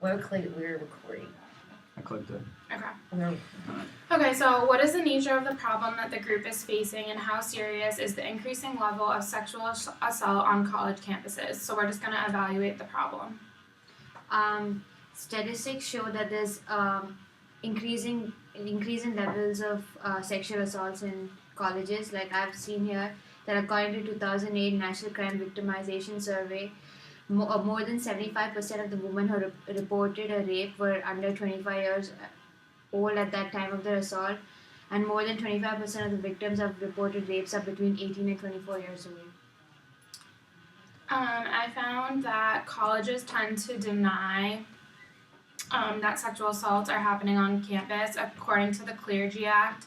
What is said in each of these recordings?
We're recording. I clicked it. Okay. We're Okay, so what is the nature of the problem that the group is facing, and how serious is the increasing level of sexual assault on college campuses? So we're just going to evaluate the problem. Statistics show that there's increasing levels of sexual assaults in colleges. Like I've seen here that according to 2008 National Crime Victimization Survey, more than 75% of the women who reported a rape were under 25 years old at that time of their assault, and more than 25% of the victims of reported rapes are between 18 and 24 years old. I found that colleges tend to deny that sexual assaults are happening on campus. According to the Clergy Act,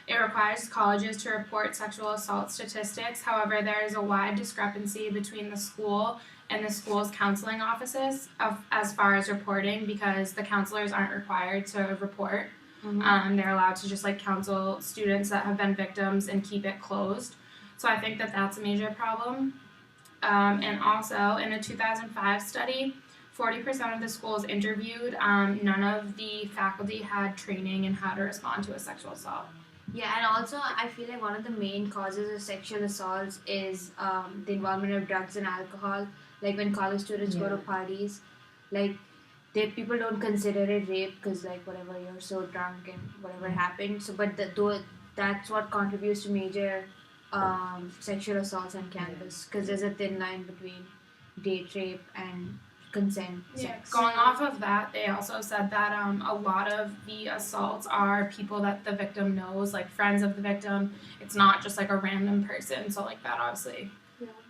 it requires colleges to report sexual assault statistics. However, there is a wide discrepancy between the school and the school's counseling offices as far as reporting, because the counselors aren't required to report. Mm-hmm. They're allowed to just counsel students that have been victims and keep it closed. So I think that that's a major problem. And also, in a 2005 study, 40% of the schools interviewed, none of the faculty had training in how to respond to a sexual assault. Yeah, and also I feel like one of the main causes of sexual assaults is the involvement of drugs and alcohol. Like when college students go to parties, people don't consider it rape because whatever, you're so drunk and whatever happened. So, but that's what contributes to major sexual assaults on campus, because there's a thin line between date rape and consent. Yeah, Sex. going off of that, they also said that a lot of the assaults are people that the victim knows, like friends of the victim. It's not just a random person, so that obviously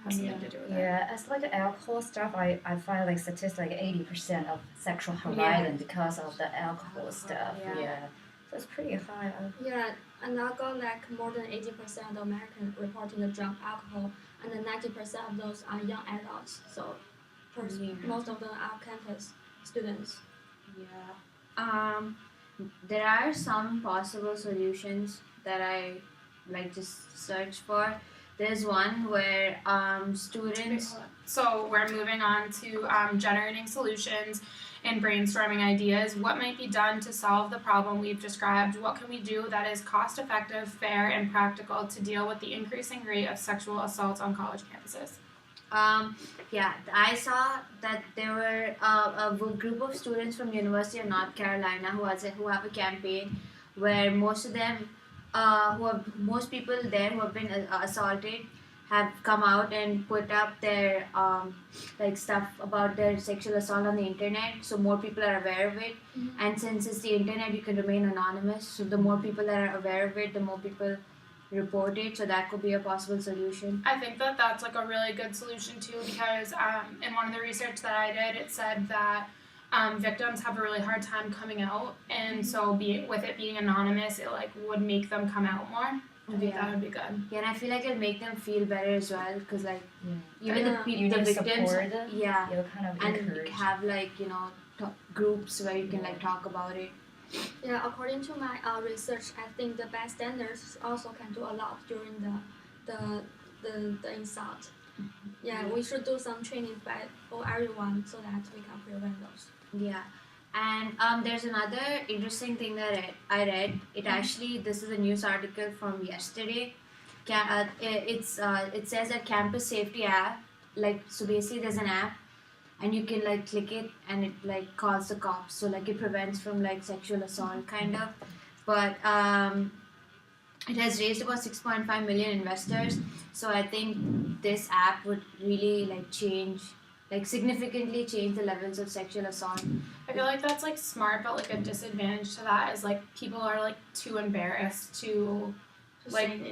has something to do with it. Yeah, as the alcohol stuff, I find statistics 80% of sexual violence because of the alcohol stuff. Yeah. So it's pretty high. Yeah, and alcohol, more than 80% of Americans reporting the drug alcohol, and then 90% of those are young adults. So, most of them are campus students. Yeah. There are some possible solutions that I just search for. There's one where students. So we're moving on to generating solutions and brainstorming ideas. What might be done to solve the problem we've described? What can we do that is cost effective, fair, and practical to deal with the increasing rate of sexual assaults on college campuses? I saw that there were a group of students from University of North Carolina who have a campaign where most people there who have been assaulted have come out and put up their stuff about their sexual assault on the internet, so more people are aware of it. Mm-hmm. And since it's the internet, you can remain anonymous, so the more people that are aware of it, the more people report it. So that could be a possible solution. I think that that's a really good solution too, because in one of the research that I did, it said that victims have a really hard time coming out, and so with it being anonymous, it would make them come out more. I think that would be good. Yeah, and I feel it'll make them feel better as well, because even You the need victims, support them. yeah, You'll kind of and encourage. have groups where you can talk about it. Yeah, according to my research, I think the bystanders also can do a lot during the insult. Yeah, we should do some training for everyone so that we can prevent those. Yeah, and there's another interesting thing that I read. This is a news article from yesterday. It says that campus safety app, so basically there's an app, and you can click it and it calls the cops. So it prevents from sexual assault kind of, but it has raised about 6.5 million investors. So I think this app would really significantly change the levels of sexual assault. I feel that's smart, but a disadvantage to that is people are too embarrassed to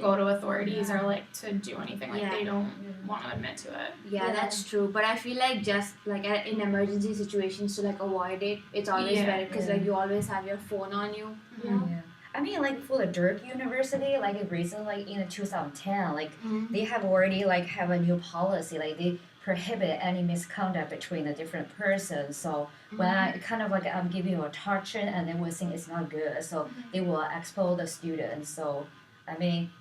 go to authorities or to do anything. They don't want to admit to it. Yeah, that's true. But I feel just in emergency situations to avoid it, it's always better, because you always have your phone on you. Yeah. I mean, for the Dirk University, recently in 2010, they have already have a new policy, they prohibit any misconduct between the different persons. So when I kind of I'm giving you a torture, and they will think it's not good, so they will expel the students. So I mean,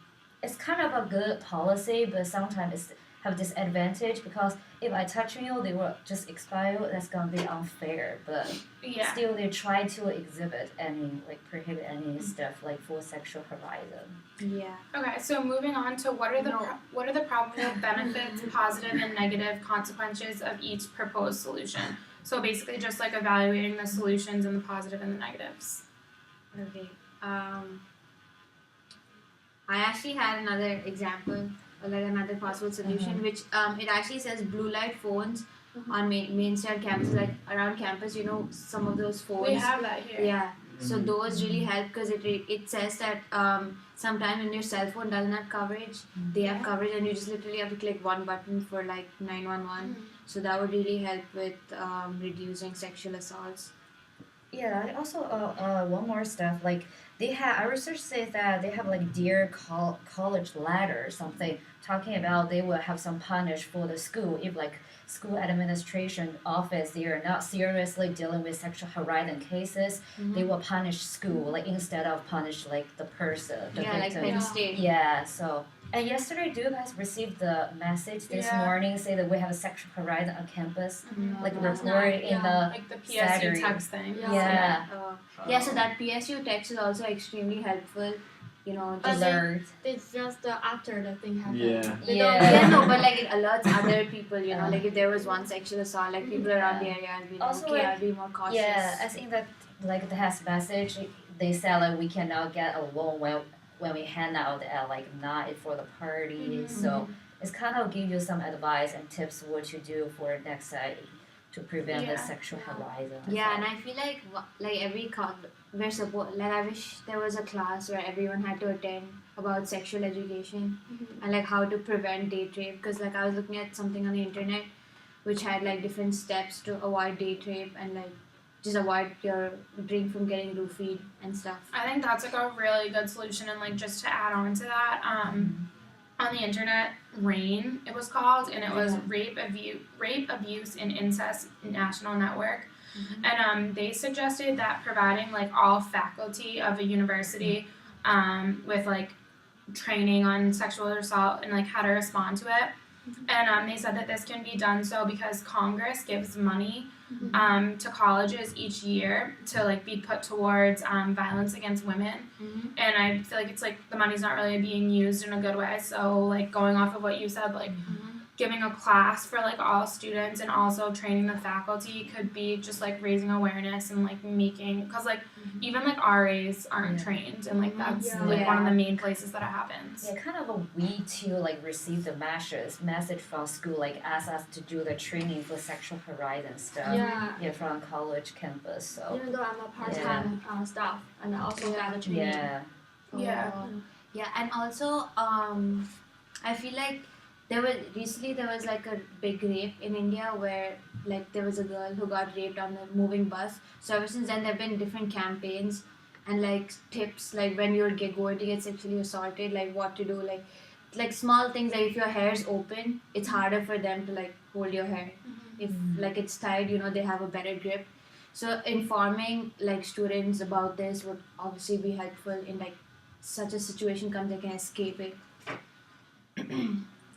it's kind of a good policy, but sometimes it have disadvantage because if I touch you, they will just expire. That's gonna be unfair. But Yeah. still, they try to exhibit any like prohibit any stuff like for sexual horizon. Yeah. Okay, so moving on to what are the No. what are the probable benefits, positive and negative consequences of each proposed solution? So basically, just like evaluating the solutions and the positive and the negatives. Okay. I actually had another example, or like another possible solution, which it actually says blue light phones on mainstream campuses, like around campus. You know, some of those phones. We have that here. Yeah. So those really help because it says that sometimes when your cell phone doesn't have coverage, they have coverage, and you just literally have to click one button for like 911. So that would really help with reducing sexual assaults. Yeah, I also one more stuff like they have our research says that they have like dear college letter or something talking about they will have some punish for the school if like school administration office they are not seriously dealing with sexual harassment cases they will punish school like instead of punish like the person the Yeah, like victim. Penn State. Yeah, so and yesterday do you guys receive the message this Yeah. morning say that we have a sexual harassment on campus like Last report night, in the Like the PSU Saturday. text thing. Yeah. Yeah, so that PSU text is also extremely helpful. You know, But just alert. It's just after the thing happened. Yeah. They Yeah. don't yeah, no, but like it alerts other people. You know, like if there was one sexual assault, like people around the area, I'll be like, Also, okay, like, I'll be more cautious. Yeah, I think that like the has message they said like we cannot get alone when we hang out at like night for the party. So it's kind of give you some advice and tips what to do for next side to prevent the Yeah. sexual harassment. Yeah, and I feel like every we're supposed like I wish there was a class where everyone had to attend about sexual education and like how to prevent date rape because like I was looking at something on the internet which had like different steps to avoid date rape and like just avoid your drink from getting roofied and stuff. I think that's like a really good solution, and like just to add on to that, on the internet, RAIN it was called, and it was Rape, Abuse, and Incest National Network, and they suggested that providing like all faculty of a university with like training on sexual assault and like how to respond to it, and they said that this can be done so because Congress gives money to colleges each year to like be put towards violence against women, and I feel like it's like the money's not really being used in a good way. So like going off of what you said, like giving a class for like all students and also training the faculty could be just like raising awareness and like making because like even like RAs aren't trained, and like that's like one of the main places that it happens. Yeah, kind of a we to like receive the message from school like ask us to do the training for sexual harassment stuff. Yeah. From college campus. So Even though I'm a part-time staff and I also got a training. yeah. Yeah, and also I feel like there was like a big rape in India where like there was a girl who got raped on the moving bus. So ever since then there've been different campaigns and like tips like when you're going to get sexually assaulted, like what to do, like small things like if your hair is open, it's harder for them to like hold your hair. If like it's tied, you know, they have a better grip. So informing like students about this would obviously be helpful in like such a situation comes they can escape it.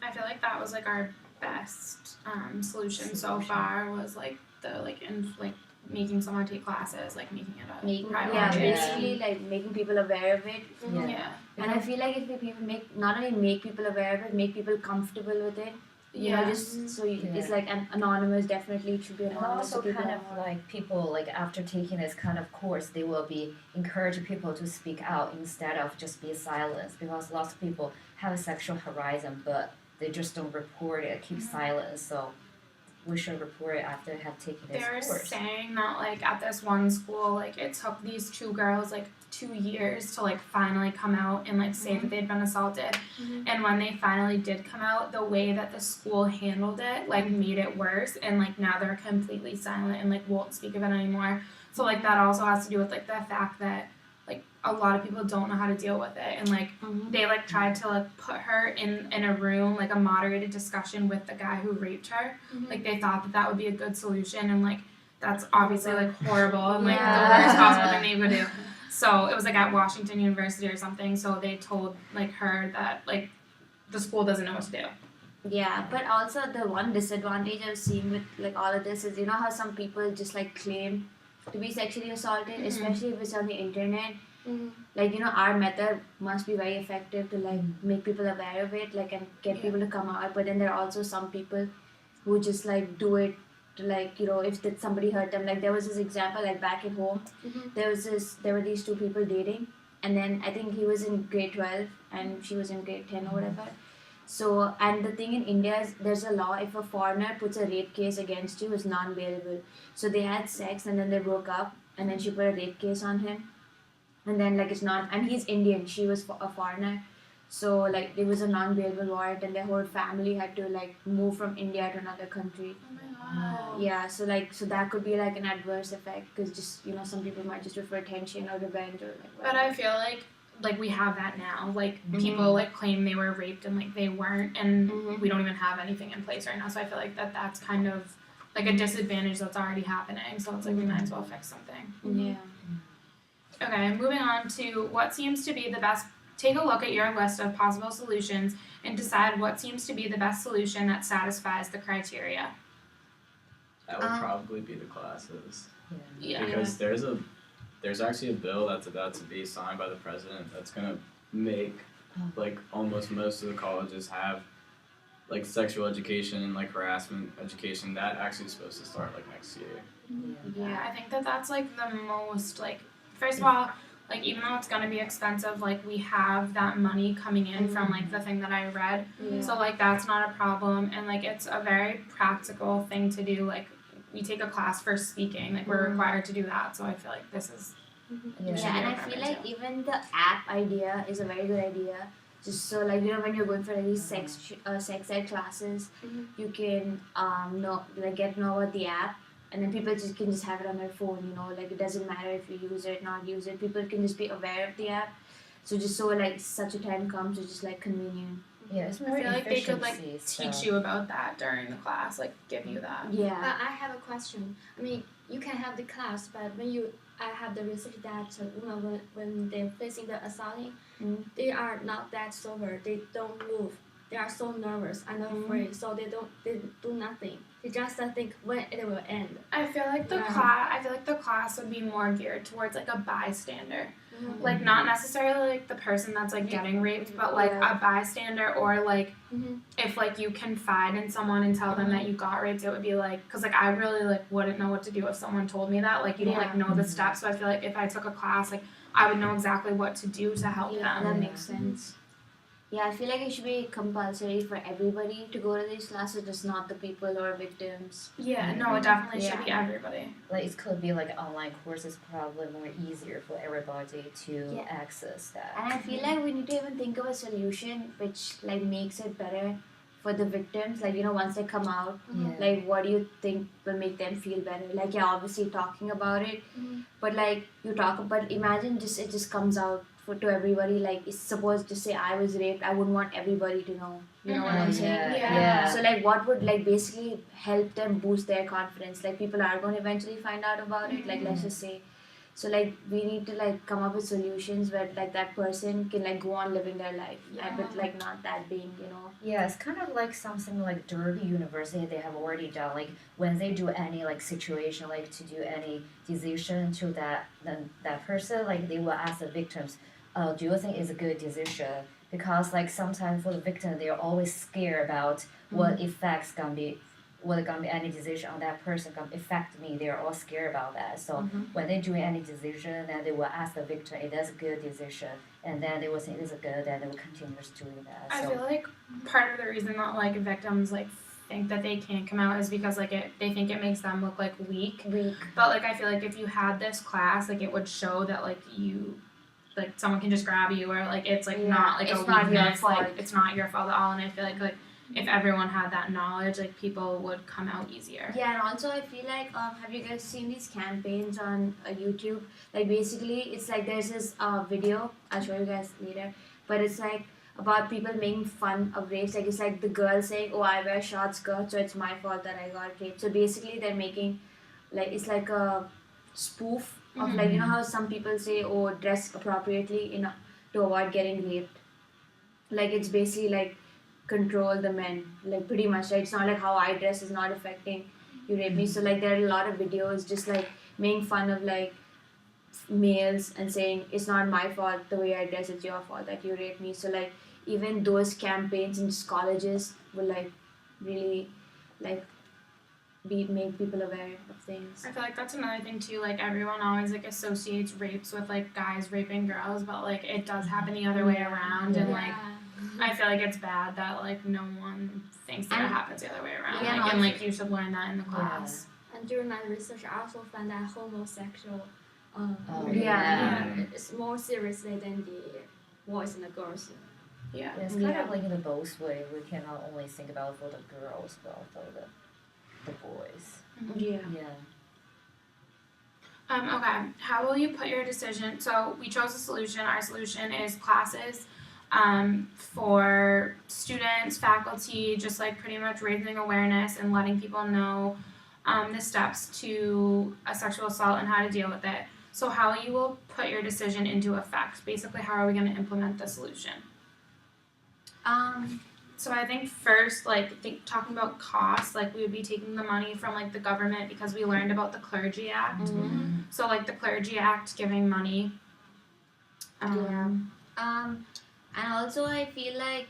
I feel like that was like our best solution so far was like the like in like making someone take classes, like making it a private education. Basically like making people aware of it. Yeah. And I feel like if people not only make people aware of it, make people comfortable with it. You know, just so it's like an anonymous. Definitely it should be And anonymous. also so people kind of like people like after taking this kind of course they will be encouraging people to speak out instead of just be silent because lots of people have a sexual harassment but they just don't report it, keep silent. So we should report it after have taken this They're course. saying that like at this one school, like it took these two girls like 2 years to like finally come out and like say that they'd been assaulted. And when they finally did come out, the way that the school handled it like made it worse, and like now they're completely silent and like won't speak of it anymore. So like that also has to do with like the fact that like a lot of people don't know how to deal with it, and like they like tried to like put her in a room, like a moderated discussion with the guy who raped her. Like they thought that would be a good solution, and like that's obviously like horrible and like the worst possible thing they would do. So it was like at Washington University or something, so they told like her that like the school doesn't know what to do. Yeah, but also the one disadvantage I've seen with like all of this is you know how some people just like claim to be sexually assaulted, especially if it's on the internet. Mm-hmm. Like you know our method must be very effective to like make people aware of it, like and get people to come out. But then there are also some people who just like do it to like you know if that somebody hurt them. Like there was this example like back at home, there were these two people dating, and then I think he was in grade 12 and she was in grade 10 or whatever. So, and the thing in India is there's a law if a foreigner puts a rape case against you, it's non bailable. So they had sex and then they broke up, and then she put a rape case on him, and then like it's not, and he's Indian, she was a foreigner. So, like, it was a non bailable warrant, and their whole family had to like move from India to another country. Oh my god. Yeah, so like, so that could be like an adverse effect because just, you know, some people might just do it for attention or revenge or like But whatever. I feel like we have that now. Like people like claim they were raped and like they weren't, and we don't even have anything in place right now. So I feel like that's kind of like a disadvantage that's already happening. So it's like we might as well fix something. Yeah. Okay, moving on to what seems to be the best. Take a look at your list of possible solutions and decide what seems to be the best solution that satisfies the criteria. That would probably be the classes. Yeah. Because there's actually a bill that's about to be signed by the president that's gonna make like almost most of the colleges have like sexual education and like harassment education. That actually is supposed to start like next year. Yeah, I think that's like the most like first of all, like even though it's gonna be expensive, like we have that money coming in from like the thing that I read. Yeah. So like that's not a problem, and like it's a very practical thing to do. Like we take a class for speaking, like we're required to do that. So I feel like this is Yeah. should Yeah, be and I required feel like too. even the app idea is a very good idea. Just so like you know when you're going for these sex ed classes, you can know like get to know about the app, and then people just can just have it on their phone. You know, like it doesn't matter if you use it, not use it. People can just be aware of the app. So just so like such a time comes, it's just like convenient. Yeah, it's I more feel like they could like efficiency teach stuff. you about that during the class, like give you that. Yeah. But I have a question. I mean, you can have the class, but I have the research that women when they're facing the assaulting, they are not that sober. They don't move. They are so nervous and afraid, so they do nothing. They just think when it will end. I feel like the class would be more geared towards like a bystander. Like not necessarily like the person that's like getting raped, but like a bystander, or like if like you confide in someone and tell them that you got raped, it would be like, because like I really like wouldn't know what to do if someone told me that, like you don't like know the steps. So I feel like if I took a class, like I would know exactly what to do to help them. That makes sense. Yeah, I feel like it should be compulsory for everybody to go to these classes, just not the people who are victims. Yeah, no, it definitely should be everybody. Like it could be like online courses, probably more easier for everybody to access that. And I feel like we need to even think of a solution which like makes it better for the victims. Like, you know, once they come out, Yeah. like what do you think will make them feel better? Like, yeah, obviously talking about it, but like but imagine just it just comes out to everybody. Like, it's supposed to say I was raped. I wouldn't want everybody to know. You know what I'm saying? Yeah. So like, what would like basically help them boost their confidence? Like, people are going to eventually find out about it. Like, let's just say. So like, we need to like come up with solutions where like that person can like go on living their life, but like not that being, you know. Yeah, it's kind of like something like Derby University they have already done. Like when they do any like situation, like to do any decision to that person, like they will ask the victims, do you think it's a good decision? Because like sometimes for the victim, they're always scared about what effects gonna be, what gonna be any decision on that person gonna affect me. They're all scared about that. So when they do any decision, then they will ask the victim, if that's a good decision, and then they will say it is a good, and they will continue doing that. I So feel like part of the reason that like victims like think that they can't come out is because like they think it makes them look like weak. But like I feel like if you had this class, like it would show that like you, like someone can just grab you, or like it's like not like it's a not your weakness, fault. like it's not your fault at all. And I feel like if everyone had that knowledge, like people would come out easier. Yeah, and also I feel like have you guys seen these campaigns on YouTube? Like basically, it's like there's this video. I'll show you guys later, but it's like about people making fun of rapes. Like it's like the girl saying, "Oh, I wear short skirts, so it's my fault that I got raped." So basically, they're making like it's like a spoof of like, you know how some people say, "Oh, dress appropriately to avoid getting raped." Like it's basically like control the men, like pretty much, right? It's not like how I dress is not affecting you rape me. So like there are a lot of videos just like making fun of like males and saying it's not my fault the way I dress, it's your fault that you raped me. So like even those campaigns in just colleges will like really like make people aware of things. I feel like that's another thing too. Like everyone always like associates rapes with like guys raping girls, but like it does happen the other way around, and like I feel like it's bad that like no one thinks that it And- happens the other way around. yeah, Like, and like you should learn that in the class. And during my research, I also found that homosexual Yeah. it's more seriously than the boys and the girls. Yeah. It's kind of like in the both way. We cannot only think about for the girls, but also the boys. Yeah. Yeah. Okay. How will you put your decision? So we chose a solution. Our solution is classes for students, faculty, just like pretty much raising awareness and letting people know the steps to a sexual assault and how to deal with it. So how you will put your decision into effect. Basically, how are we going to implement the solution? So I think first, like talking about costs, like we would be taking the money from like the government because we learned about the Clergy Act. Mm-hmm. So like the Clergy Act giving money. And also I feel like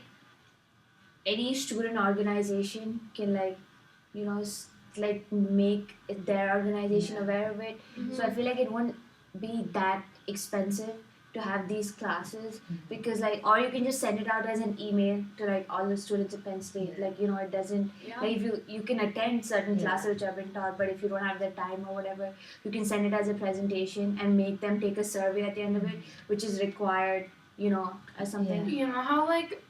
any student organization can like, you know, like make their organization aware of it. So I feel like it won't be that expensive to have these classes because like, or you can just send it out as an email to like all the students at Penn State. Like, you know, it doesn't like if you can attend certain classes which have been taught, but if you don't have the time or whatever, you can send it as a presentation and make them take a survey at the end of it, which is required, you know, as something. You know how like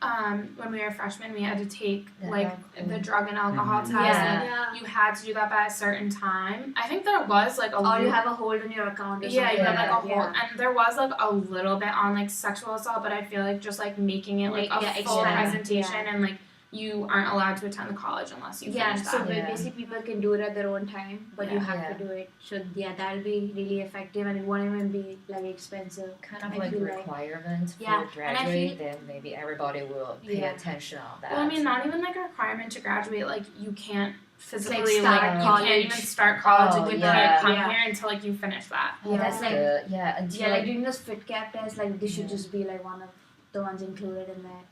when we were freshmen we had to take The like alcohol. the drug and alcohol test. Yeah. Like, you had to do that by a certain time. I think there was like a Or you little- have a hold on your account or yeah, something. you have like a that, whole, and there was like a little bit on like sexual assault, but I feel like just like making it like a full extra, presentation and like you aren't allowed to attend the college unless you Yeah, finish so that. basically people can do it at their own time, but you Yeah. have to do it. So yeah, that'll be really effective and it won't even be like expensive. Kind of I like feel like- requirement Yeah, for and I graduate, then maybe everybody will pay Yeah. attention on that. Well, I mean, not even like a requirement to graduate. Like you can't physically start like you college. can't even start college Oh, and you yeah. can't come Yeah. here until like you finish that. Oh, Yeah, that's like- good. Yeah, until Yeah, like doing those fit cap tests, like they should Yeah. just be like one of the ones included in that.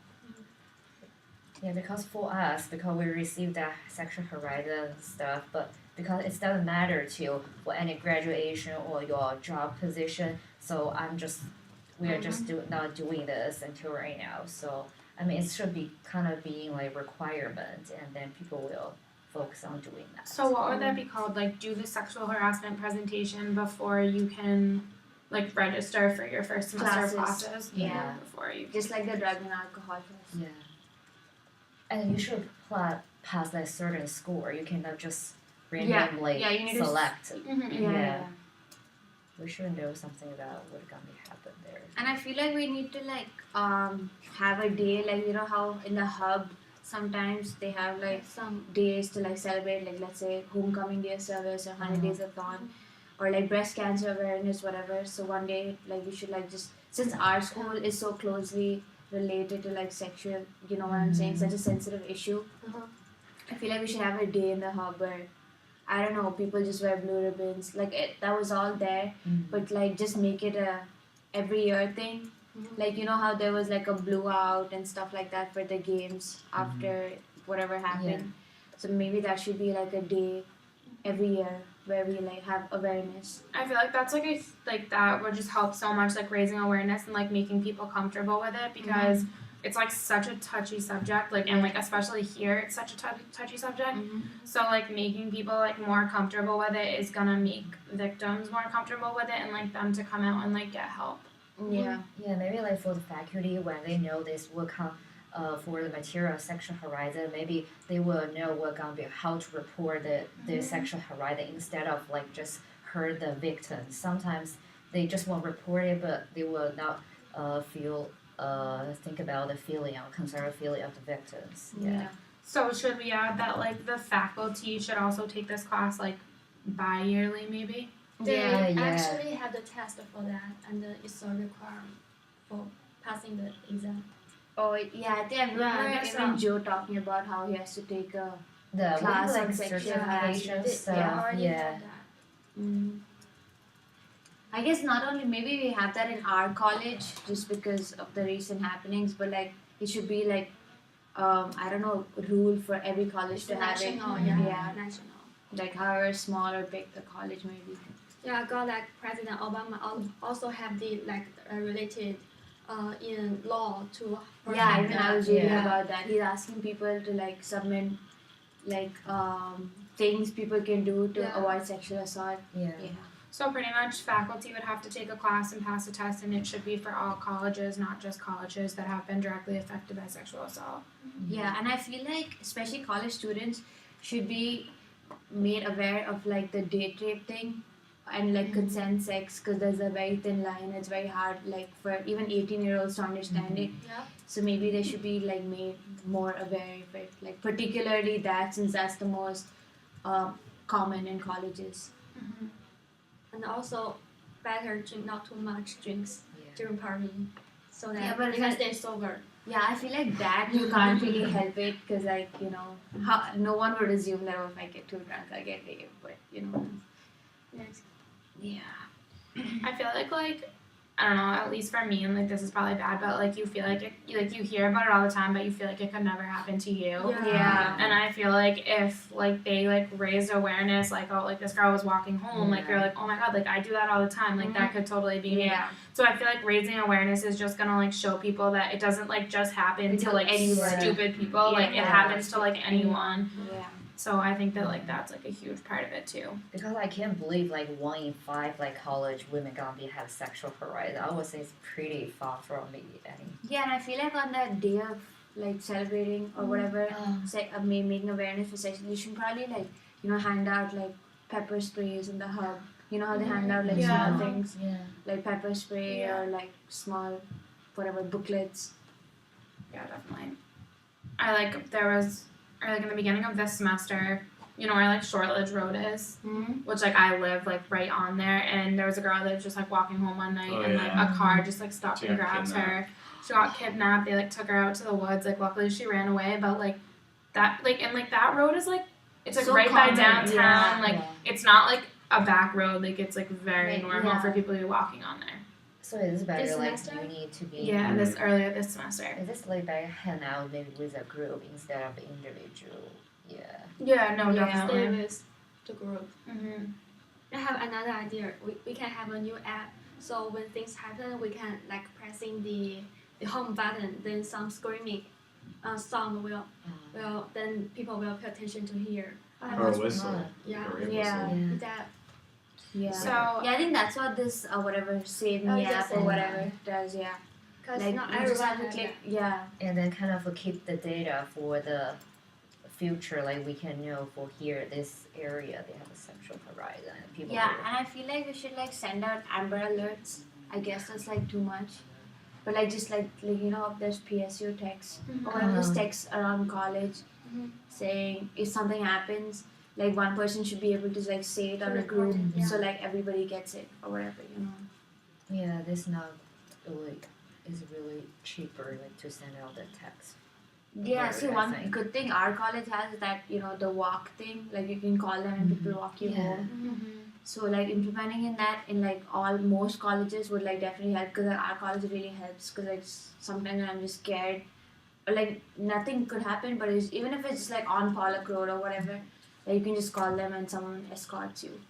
yeah, because for us, because we received that sexual harassment stuff, but because it doesn't matter to for any graduation or your job position, so we are just not doing this until right now. So I mean, it should be kind of being like requirement, and then people will focus on doing that. So what would that be called? Like do the sexual harassment presentation before you can like register for your first semester of Classes. classes. Yeah. Before you. Just like the drug and alcohol test. Yeah. And you should pass that certain score. You cannot just randomly Yeah, you need to select. Mm-hmm. Yeah. Yeah. We should know something about what's gonna happen there. And I feel like we need to like have a day, like you know how in the hub sometimes they have like Some days to like celebrate, like let's say homecoming day service or 100 days a thon, or like breast cancer awareness, whatever. So one day like we should like just, since our school is so closely related to like sexual, you know what I'm saying, such a sensitive issue, I feel like we should have a day in the hub where I don't know, people just wear blue ribbons, like that was all there, but like just make it a every year thing. Like you know how there was like a blue out and stuff like that for the games after whatever happened. So maybe that should be like a day every year where we like have awareness. I feel like that's like that would just help so much, like raising awareness and like making people comfortable with it because it's like such a touchy subject, like and like especially here it's such a touchy subject. So like making people like more comfortable with it is gonna make victims more comfortable with it and like them to come out and like get help. Yeah. Yeah, maybe like for the faculty when they know this will come for the material sexual harassment, maybe they will know what gonna be how to report the sexual harassment instead of like just hurt the victim. Sometimes they just won't report it, but they will not think about the feeling or concern feeling of the victims. Yeah. So should we add that like the faculty should also take this class like bi-yearly maybe? they Yeah. actually have the test for that, and it's a requirement for passing the exam. Oh yeah, I think I remember that's even Joe talking about how he has to take a The class like on sexual certification harassment. They stuff. already Yeah. done that. Mm. I guess not only maybe we have that in our college just because of the recent happenings, but like it should be like I don't know rule for every college It's to have it. national, Yeah, national. like however small or big the college may be. Yeah, I got like President Obama also have the like related in law to Yeah, protect even the- I was reading Yeah. about that. He's asking people to like submit like things people can do to Yeah. avoid sexual assault. Yeah. Yeah. So pretty much faculty would have to take a class and pass a test, and it should be for all colleges, not just colleges that have been directly affected by sexual assault. Yeah, and I feel like especially college students should be made aware of like the date rape thing and like consent sex because there's a very thin line. It's very hard like for even 18-year-olds to understand it. Yeah. So maybe they should be like made more aware of it, like particularly that since that's the most common in colleges. And also better drink not too much drinks Yeah. during party so that Yeah, but you can then- stay sober. Yeah, I feel like that you can't really help it because like no one would assume that if I get too drunk I get raped, but Yes. yeah. I feel like I don't know, at least for me, and like this is probably bad, but like you feel like you hear about it all the time, but you feel like it could never happen to you. Yeah. And I feel like if like they like raised awareness, like oh like this girl was walking home, like you're like oh my god, like I do that all the time, like that could totally be me. Yeah. So I feel like raising awareness is just gonna like show people that it doesn't like just happen to To like anyone. stupid people, like it Yeah. happens to like anyone. Yeah. So I think that like that's like a huge part of it too. Because I can't believe like 1 in 5 like college women gonna be have sexual harassment. I would say it's pretty far from any. Yeah, and I feel like on that day of like celebrating or whatever, making awareness for sex, you should probably like hand out like pepper sprays in the hub. You know how they hand out like Yeah. small things Yeah. like pepper spray Yeah. or like small whatever booklets. Yeah, definitely. I like there was or like in the beginning of this semester, you know where like Shortledge Road is, which like I live like right on there, and there was a girl that was just like walking home one night, Oh, and like yeah. a car just like stopped She and got grabs kidnapped. her. She got kidnapped. They like took her out to the woods. Like luckily she ran away, but like that like and like that road is like it's like So right by common, downtown. yeah. Like Yeah. it's not like a back road. Like it's like very Like, normal yeah. for people to be walking on there. So it's better This like semester? you need to be. Yeah, this earlier this semester. Is this like better hang out maybe with a group instead of individual? Yeah. Yeah, no, Yeah. Stay definitely. with the group. Mm-hmm. I have another idea. We can have a new app. So when things happen, we can like pressing the home button, then some screaming sound will then people will pay attention to hear. Or a whistle. Yeah. Or a Yeah. whistle. That Yeah. So Yeah, I think that's what this whatever Save Me yeah, app or Save Me. whatever does. Yeah. because Like not you just everyone have to has click. that. Yeah. And then kind of keep the data for the future. Like we can know for here this area they have a sexual harassment and people. Yeah, will- and I feel like we should like send out Amber Alerts. I guess that's like too much. But like just like if there's PSU text or whatever those texts around college Mhm. saying if something happens, like one person should be able to like say it on a group Yeah. so like everybody gets it or whatever. Yeah, this now like is really cheaper like to send out the text. Yeah, Word, see I one think. good thing our college has is that the walk thing, like you can call them and people walk you Yeah. home. So like implementing in that in like most colleges would like definitely help because our college really helps because like sometimes when I'm just scared or like nothing could happen but even if it's just like on Pollock Road or whatever, like you can just call them and someone escorts you.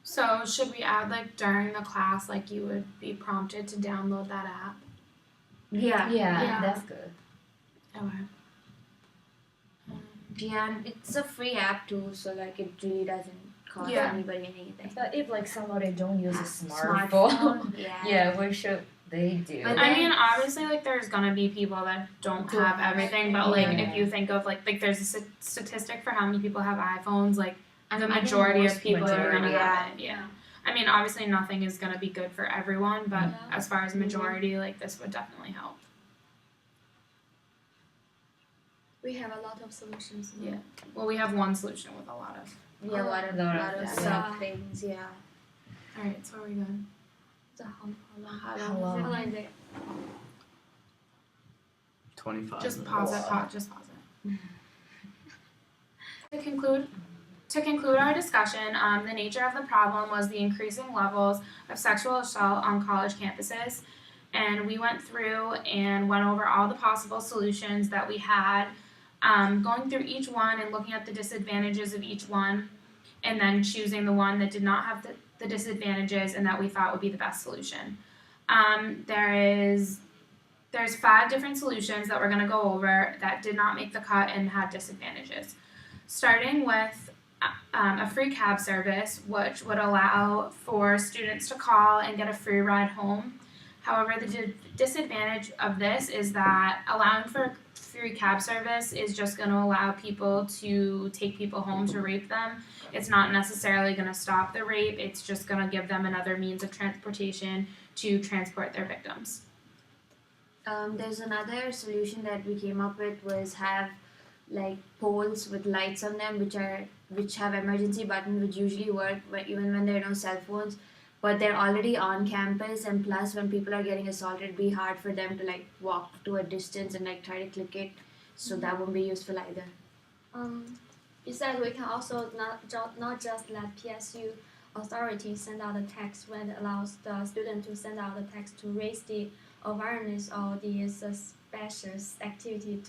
So should we add like during the class, like you would be prompted to download that app? Yeah. Yeah. That's good. Okay. Yeah, and it's a free app too, so like it really doesn't cost Yeah. anybody anything. But if like somebody don't use a smartphone, yeah. yeah, what should they do? But I then- mean, obviously, like there's gonna be people that don't Don't have have everything, it, but like yeah. if you think of like there's a statistic for how many people have iPhones, like And the I think majority of most people are gonna majority, have it. Yeah. I mean, obviously, nothing is gonna be good for everyone, but Yeah. as far as majority, like this would definitely help. We have a lot of solutions. now. Yeah. Well, we have one solution with a lot of. Yeah, a lot of Yeah. sub things, yeah. All right, so are we good? So how long? How long? How long is it? 25 Just minutes. pause it, just pause it. To conclude our discussion, the nature of the problem was the increasing levels of sexual assault on college campuses. And we went through and went over all the possible solutions that we had, going through each one and looking at the disadvantages of each one, and then choosing the one that did not have the disadvantages and that we thought would be the best solution. There's 5 different solutions that we're going to go over that did not make the cut and had disadvantages. Starting with a free cab service, which would allow for students to call and get a free ride home. However, the disadvantage of this is that allowing for free cab service is just going to allow people to take people home to rape them. It's not necessarily going to stop the rape, it's just going to give them another means of transportation to transport their victims. There's another solution that we came up with was have like poles with lights on them which have emergency buttons which usually work even when there are no cell phones, but they're already on campus, and plus when people are getting assaulted it'd be hard for them to like walk to a distance and like try to click it, so that won't be useful either. Besides, we can also not just let PSU authorities send out a text when it allows the student to send out a text to raise the awareness of the suspicious activity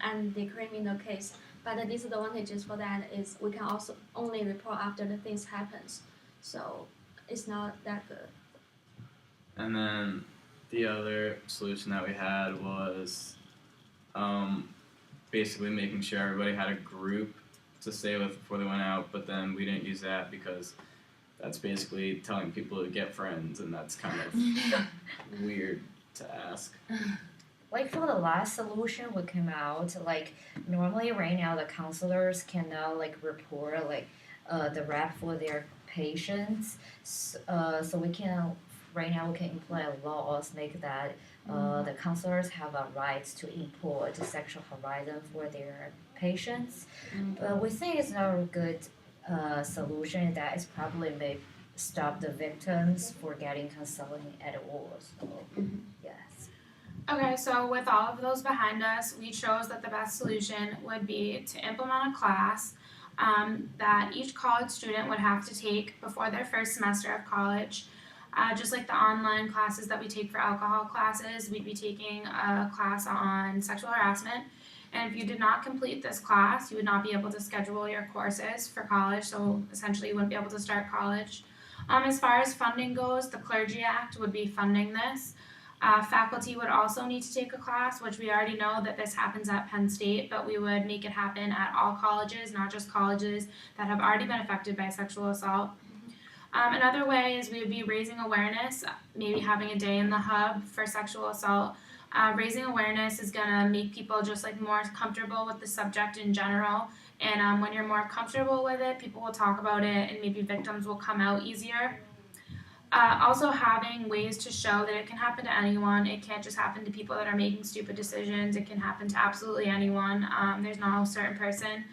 and the criminal case. But the disadvantages for that is we can also only report after the things happens, so it's not that good. And then the other solution that we had was basically making sure everybody had a group to stay with before they went out, but then we didn't use that because that's basically telling people to get friends, and that's kind of weird to ask. Like for the last solution we came out, like normally right now the counselors can now like report like the rep for their patients, so we can right now we can employ laws make that the counselors have a right to import sexual harassment for their patients. But we think it's not a good solution that is probably may stop the victims for getting counseling at all. So yes. Okay, so with all of those behind us, we chose that the best solution would be to implement a class that each college student would have to take before their first semester of college. Just like the online classes that we take for alcohol classes, we'd be taking a class on sexual harassment. And if you did not complete this class, you would not be able to schedule your courses for college, so essentially you wouldn't be able to start college. As far as funding goes, the Clergy Act would be funding this. Faculty would also need to take a class, which we already know that this happens at Penn State, but we would make it happen at all colleges, not just colleges that have already been affected by sexual assault. Another way is we would be raising awareness, maybe having a day in the hub for sexual assault. Raising awareness is going to make people just like more comfortable with the subject in general, and when you're more comfortable with it, people will talk about it and maybe victims will come out easier. Also having ways to show that it can happen to anyone. It can't just happen to people that are making stupid decisions. It can happen to absolutely anyone. There's no certain person.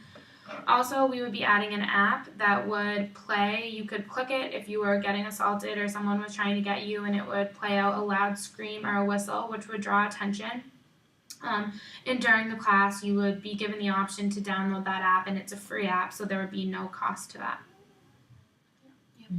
Also, we would be adding an app that would play. You could click it if you were getting assaulted or someone was trying to get you, and it would play out a loud scream or a whistle, which would draw attention. And during the class, you would be given the option to download that app, and it's a free app, so there would be no cost to that. Yep.